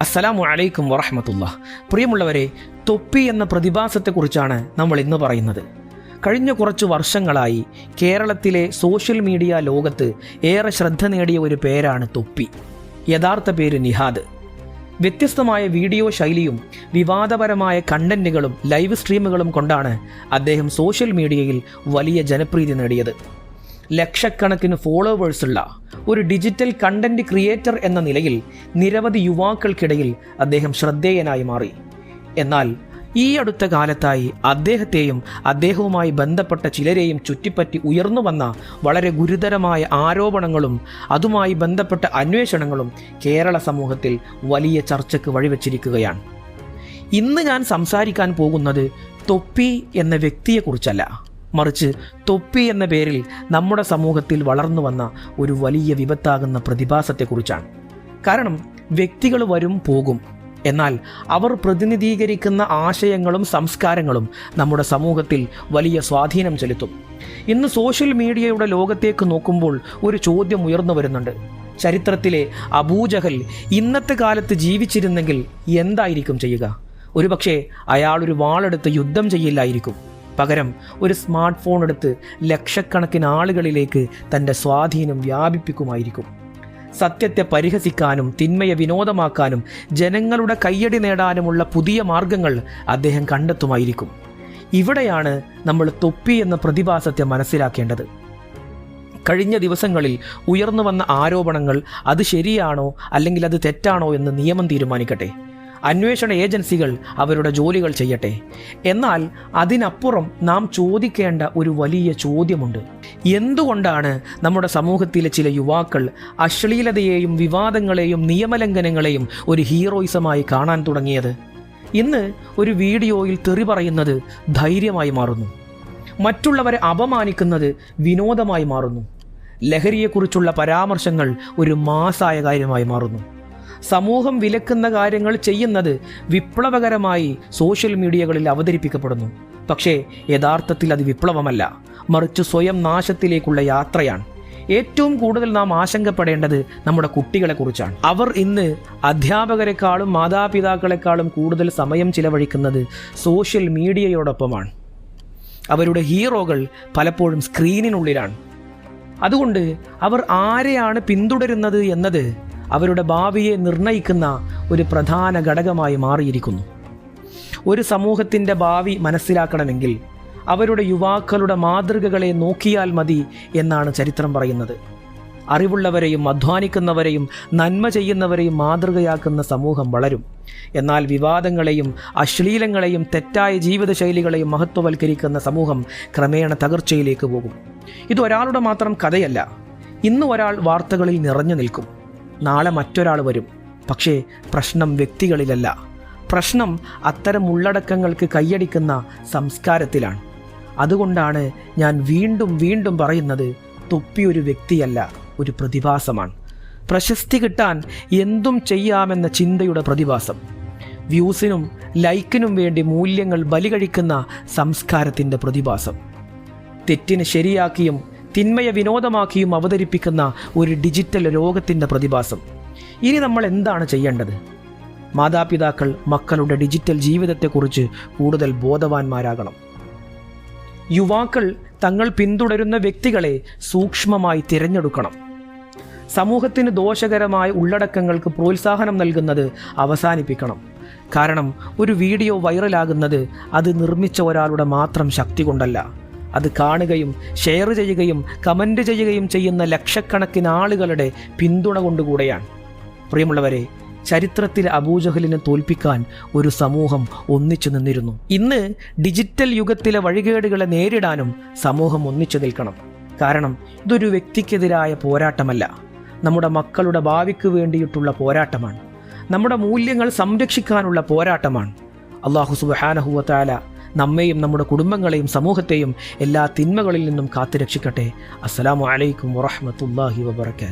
അസ്സലാമു അലൈക്കും വറഹ്മത്തുള്ളാഹി. പ്രിയമുള്ളവരെ, തൊപ്പി എന്ന പ്രതിഭാസത്തെക്കുറിച്ചാണ് നമ്മൾ ഇന്ന് പറയുന്നത്. കഴിഞ്ഞ കുറച്ച് വർഷങ്ങളായി കേരളത്തിലെ സോഷ്യൽ മീഡിയ ലോകത്ത് ഏറെ ശ്രദ്ധ നേടിയ ഒരു പേരാണ് തൊപ്പി. യഥാർത്ഥ പേര് നിഹാദ്. വ്യത്യസ്തമായ വീഡിയോ ശൈലിയും വിവാദപരമായ കണ്ടന്റുകളും ലൈവ് സ്ട്രീമുകളും കൊണ്ടാണ് അദ്ദേഹം സോഷ്യൽ മീഡിയയിൽ വലിയ ജനപ്രീതി നേടിയത്. ലക്ഷക്കണക്കിന് ഫോളോവേഴ്സുള്ള ഒരു ഡിജിറ്റൽ കണ്ടന്റ് ക്രിയേറ്റർ എന്ന നിലയിൽ നിരവധി യുവാക്കൾക്കിടയിൽ അദ്ദേഹം ശ്രദ്ധേയനായി മാറി. എന്നാൽ ഈ അടുത്ത കാലത്തായി അദ്ദേഹത്തെയും അദ്ദേഹവുമായി ബന്ധപ്പെട്ട ചിലരെയും ചുറ്റിപ്പറ്റി ഉയർന്നു വന്ന വളരെ ഗുരുതരമായ ആരോപണങ്ങളും അതുമായി ബന്ധപ്പെട്ട അന്വേഷണങ്ങളും കേരള സമൂഹത്തിൽ വലിയ ചർച്ചയ്ക്ക് വഴിവെച്ചിരിക്കുകയാണ്. ഇന്ന് ഞാൻ സംസാരിക്കാൻ പോകുന്നത് തൊപ്പി എന്ന വ്യക്തിയെക്കുറിച്ചല്ല, മറിച്ച് തൊപ്പി എന്ന പേരിൽ നമ്മുടെ സമൂഹത്തിൽ വളർന്നു വന്ന ഒരു വലിയ വിപത്താകുന്ന പ്രതിഭാസത്തെക്കുറിച്ചാണ്. കാരണം വ്യക്തികൾ വരും പോകും, എന്നാൽ അവർ പ്രതിനിധീകരിക്കുന്ന ആശയങ്ങളും സംസ്കാരങ്ങളും നമ്മുടെ സമൂഹത്തിൽ വലിയ സ്വാധീനം ചെലുത്തും. ഇന്ന് സോഷ്യൽ മീഡിയയുടെ ലോകത്തേക്ക് നോക്കുമ്പോൾ ഒരു ചോദ്യം ഉയർന്നു വരുന്നുണ്ട്. ചരിത്രത്തിലെ അബൂജഹൽ ഇന്നത്തെ കാലത്ത് ജീവിച്ചിരുന്നെങ്കിൽ എന്തായിരിക്കും ചെയ്യുക? ഒരുപക്ഷെ അയാളൊരു വാളെടുത്ത് യുദ്ധം ചെയ്യില്ലായിരിക്കും. പകരം ഒരു സ്മാർട്ട് ഫോൺ എടുത്ത് ലക്ഷക്കണക്കിന് ആളുകളിലേക്ക് തൻ്റെ സ്വാധീനം വ്യാപിപ്പിക്കുമായിരിക്കും. സത്യത്തെ പരിഹസിക്കാനും തിന്മയെ വിനോദമാക്കാനും ജനങ്ങളുടെ കയ്യടി നേടാനുമുള്ള പുതിയ മാർഗങ്ങൾ അദ്ദേഹം കണ്ടെത്തുമായിരിക്കും. ഇവിടെയാണ് നമ്മൾ തൊപ്പി എന്ന പ്രതിഭാസത്തെ മനസ്സിലാക്കേണ്ടത്. കഴിഞ്ഞ ദിവസങ്ങളിൽ ഉയർന്നു വന്ന ആരോപണങ്ങൾ അത് ശരിയാണോ അല്ലെങ്കിൽ അത് തെറ്റാണോ എന്ന് നിയമം തീരുമാനിക്കട്ടെ. അന്വേഷണ ഏജൻസികൾ അവരുടെ ജോലികൾ ചെയ്യട്ടെ. എന്നാൽ അതിനപ്പുറം നാം ചോദിക്കേണ്ട ഒരു വലിയ ചോദ്യമുണ്ട്. എന്തുകൊണ്ടാണ് നമ്മുടെ സമൂഹത്തിലെ ചില യുവാക്കൾ അശ്ലീലതയെയും വിവാദങ്ങളെയും നിയമലംഘനങ്ങളെയും ഒരു ഹീറോയിസമായി കാണാൻ തുടങ്ങിയത്? ഇന്ന് ഒരു വീഡിയോയിൽ തെറി പറയുന്നത് ധൈര്യമായി മാറുന്നു. മറ്റുള്ളവരെ അപമാനിക്കുന്നത് വിനോദമായി മാറുന്നു. ലഹരിയെക്കുറിച്ചുള്ള പരാമർശങ്ങൾ ഒരു മാസായ കാര്യമായി മാറുന്നു. സമൂഹം വിലക്കുന്ന കാര്യങ്ങൾ ചെയ്യുന്നത് വിപ്ലവകരമായി സോഷ്യൽ മീഡിയകളിൽ അവതരിപ്പിക്കപ്പെടുന്നു. പക്ഷേ യഥാർത്ഥത്തിൽ അത് വിപ്ലവമല്ല, മറിച്ച് സ്വയം നാശത്തിലേക്കുള്ള യാത്രയാണ്. ഏറ്റവും കൂടുതൽ നാം ആശങ്കപ്പെടേണ്ടത് നമ്മുടെ കുട്ടികളെക്കുറിച്ചാണ്. അവർ ഇന്ന് അധ്യാപകരെക്കാളും മാതാപിതാക്കളെക്കാളും കൂടുതൽ സമയം ചിലവഴിക്കുന്നത് സോഷ്യൽ മീഡിയയോടൊപ്പമാണ്. അവരുടെ ഹീറോകൾ പലപ്പോഴും സ്ക്രീനിനുള്ളിലാണ്. അതുകൊണ്ട് അവർ ആരെയാണ് പിന്തുടരുന്നത് എന്നത് അവരുടെ ഭാവിയെ നിർണ്ണയിക്കുന്ന ഒരു പ്രധാന ഘടകമായി മാറിയിരിക്കുന്നു. ഒരു സമൂഹത്തിൻ്റെ ഭാവി മനസ്സിലാക്കണമെങ്കിൽ അവരുടെ യുവാക്കളുടെ മാതൃകകളെ നോക്കിയാൽ മതി എന്നാണ് ചരിത്രം പറയുന്നത്. അറിവുള്ളവരെയും അധ്വാനിക്കുന്നവരെയും നന്മ ചെയ്യുന്നവരെയും മാതൃകയാക്കുന്ന സമൂഹം വളരും. എന്നാൽ വിവാദങ്ങളെയും അശ്ലീലങ്ങളെയും തെറ്റായ ജീവിതശൈലികളെയും മഹത്വവൽക്കരിക്കുന്ന സമൂഹം ക്രമേണ തകർച്ചയിലേക്ക് പോകും. ഇതൊരാളുടെ മാത്രം കഥയല്ല. ഇന്ന് ഒരാൾ വാർത്തകളിൽ നിറഞ്ഞു നിൽക്കും, നാളെ മറ്റൊരാൾ വരും. പക്ഷേ പ്രശ്നം വ്യക്തികളിലല്ല, പ്രശ്നം അത്തരം ഉള്ളടക്കങ്ങൾക്ക് കൈയടിക്കുന്ന സംസ്കാരത്തിലാണ്. അതുകൊണ്ടാണ് ഞാൻ വീണ്ടും വീണ്ടും പറയുന്നത്, തൊപ്പി ഒരു വ്യക്തിയല്ല, ഒരു പ്രതിഭാസമാണ്. പ്രശസ്തി കിട്ടാൻ എന്തും ചെയ്യാമെന്ന ചിന്തയുടെ പ്രതിഭാസം. വ്യൂസിനും ലൈക്കിനും വേണ്ടി മൂല്യങ്ങൾ ബലികഴിക്കുന്ന സംസ്കാരത്തിൻ്റെ പ്രതിഭാസം. തെറ്റിനെ ശരിയാക്കിയും തിന്മയെ വിനോദമാക്കിയും അവതരിപ്പിക്കുന്ന ഒരു ഡിജിറ്റൽ ലോകത്തിൻ്റെ പ്രതിഭാസം. ഇനി നമ്മൾ എന്താണ് ചെയ്യേണ്ടത്? മാതാപിതാക്കൾ മക്കളുടെ ഡിജിറ്റൽ ജീവിതത്തെക്കുറിച്ച് കൂടുതൽ ബോധവാന്മാരാകണം. യുവാക്കൾ തങ്ങൾ പിന്തുടരുന്ന വ്യക്തികളെ സൂക്ഷ്മമായി തിരഞ്ഞെടുക്കണം. സമൂഹത്തിന് ദോഷകരമായ ഉള്ളടക്കങ്ങൾക്ക് പ്രോത്സാഹനം നൽകുന്നത് അവസാനിപ്പിക്കണം. കാരണം ഒരു വീഡിയോ വൈറലാകുന്നത് അത് നിർമ്മിച്ച ഒരാളുടെ മാത്രം ശക്തി കൊണ്ടല്ല, അത് കാണുകയും ഷെയർ ചെയ്യുകയും കമൻ്റ് ചെയ്യുകയും ചെയ്യുന്ന ലക്ഷക്കണക്കിന് ആളുകളുടെ പിന്തുണ കൊണ്ടുകൂടെയാണ്. പ്രിയമുള്ളവരെ, ചരിത്രത്തിൽ അബൂജഹലിനെ തോൽപ്പിക്കാൻ ഒരു സമൂഹം ഒന്നിച്ചു നിന്നിരുന്നു. ഇന്ന് ഡിജിറ്റൽ യുഗത്തിലെ വഴികേടുകളെ നേരിടാനും സമൂഹം ഒന്നിച്ചു നിൽക്കണം. കാരണം ഇതൊരു വ്യക്തിക്കെതിരായ പോരാട്ടമല്ല, നമ്മുടെ മക്കളുടെ ഭാവിക്ക് വേണ്ടിയിട്ടുള്ള പോരാട്ടമാണ്. നമ്മുടെ മൂല്യങ്ങൾ സംരക്ഷിക്കാനുള്ള പോരാട്ടമാണ്. അല്ലാഹു സുബ്ഹാനഹു വ തആല നമ്മെയും നമ്മുടെ കുടുംബങ്ങളെയും സമൂഹത്തെയും എല്ലാ തിന്മകളിൽ നിന്നും കാത്തുരക്ഷിക്കട്ടെ. അസ്സലാമു അലൈക്കും വറഹ്മത്തുള്ളാഹി വബറകാതുഹു.